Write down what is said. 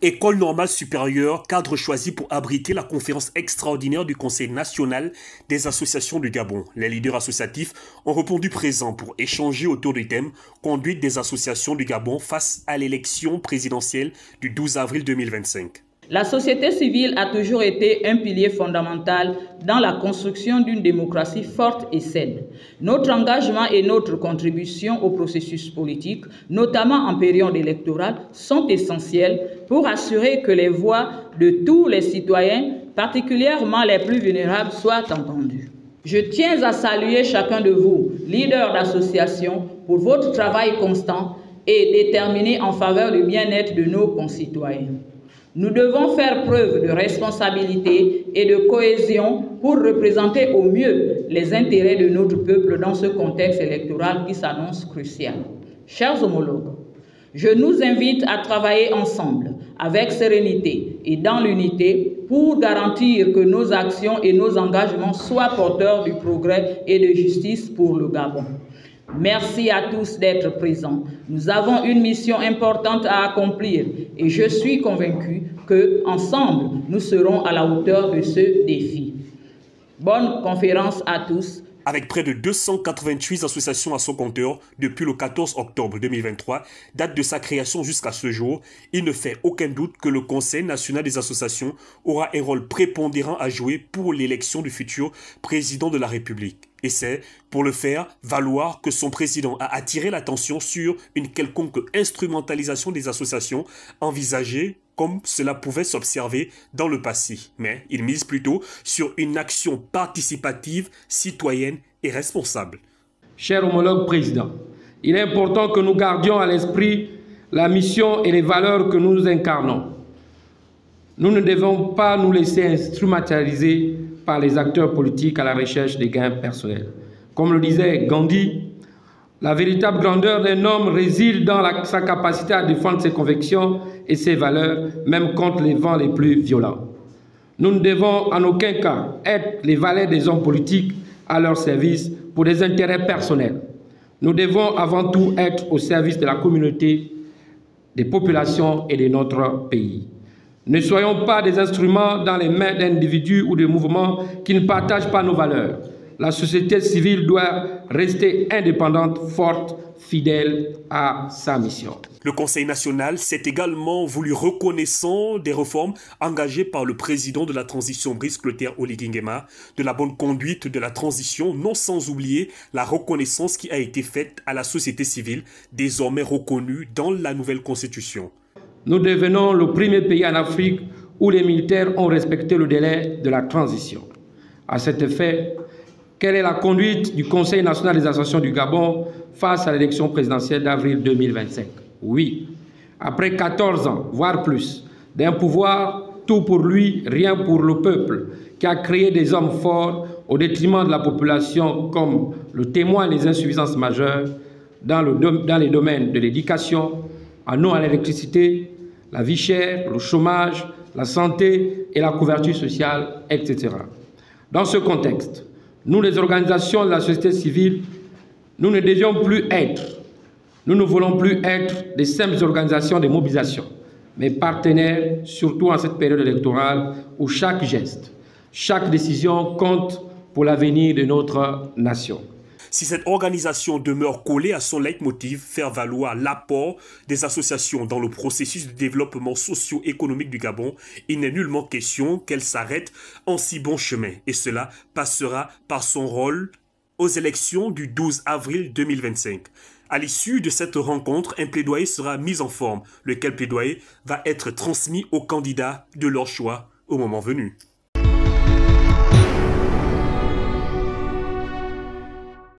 École normale supérieure, cadre choisi pour abriter la conférence extraordinaire du Conseil national des associations du Gabon. Les leaders associatifs ont répondu présents pour échanger autour du thème « Conduite des associations du Gabon face à l'élection présidentielle du 12 avril 2025 ». La société civile a toujours été un pilier fondamental dans la construction d'une démocratie forte et saine. Notre engagement et notre contribution au processus politique, notamment en période électorale, sont essentiels pour assurer que les voix de tous les citoyens, particulièrement les plus vulnérables, soient entendues. Je tiens à saluer chacun de vous, leaders d'associations, pour votre travail constant et déterminé en faveur du bien-être de nos concitoyens. Nous devons faire preuve de responsabilité et de cohésion pour représenter au mieux les intérêts de notre peuple dans ce contexte électoral qui s'annonce crucial. Chers homologues, je nous invite à travailler ensemble avec sérénité et dans l'unité pour garantir que nos actions et nos engagements soient porteurs du progrès et de justice pour le Gabon. Merci à tous d'être présents. Nous avons une mission importante à accomplir et je suis convaincu qu'ensemble, nous serons à la hauteur de ce défi. Bonne conférence à tous. Avec près de 288 associations à son compteur depuis le 14 octobre 2023, date de sa création jusqu'à ce jour, il ne fait aucun doute que le Conseil national des associations aura un rôle prépondérant à jouer pour l'élection du futur président de la République. Et c'est, pour le faire, valoir que son président a attiré l'attention sur une quelconque instrumentalisation des associations envisagée comme cela pouvait s'observer dans le passé. Mais il mise plutôt sur une action participative, citoyenne et responsable. Cher homologue président, il est important que nous gardions à l'esprit la mission et les valeurs que nous incarnons. Nous ne devons pas nous laisser instrumentaliser par les acteurs politiques à la recherche des gains personnels. Comme le disait Gandhi, la véritable grandeur d'un homme réside dans sa capacité à défendre ses convictions et ses valeurs, même contre les vents les plus violents. Nous ne devons en aucun cas être les valets des hommes politiques à leur service pour des intérêts personnels. Nous devons avant tout être au service de la communauté, des populations et de notre pays. Ne soyons pas des instruments dans les mains d'individus ou de mouvements qui ne partagent pas nos valeurs. La société civile doit rester indépendante, forte, fidèle à sa mission. Le Conseil national s'est également voulu reconnaissant des réformes engagées par le président de la transition Brice Clotaire Oligui Nguema, de la bonne conduite de la transition, non sans oublier la reconnaissance qui a été faite à la société civile, désormais reconnue dans la nouvelle constitution. Nous devenons le premier pays en Afrique où les militaires ont respecté le délai de la transition. À cet effet, quelle est la conduite du Conseil national des associations du Gabon face à l'élection présidentielle d'avril 2025? Oui, après 14 ans, voire plus, d'un pouvoir tout pour lui, rien pour le peuple, qui a créé des hommes forts au détriment de la population, comme le témoignent les insuffisances majeures dans les domaines de l'éducation, en eau à l'électricité, la vie chère, le chômage, la santé et la couverture sociale, etc. Dans ce contexte, nous, les organisations de la société civile, nous ne devions plus être, nous ne voulons plus être des simples organisations de mobilisation, mais partenaires, surtout en cette période électorale où chaque geste, chaque décision compte pour l'avenir de notre nation. Si cette organisation demeure collée à son leitmotiv, faire valoir l'apport des associations dans le processus de développement socio-économique du Gabon, il n'est nullement question qu'elle s'arrête en si bon chemin. Et cela passera par son rôle aux élections du 12 avril 2025. À l'issue de cette rencontre, un plaidoyer sera mis en forme, lequel plaidoyer va être transmis aux candidats de leur choix au moment venu.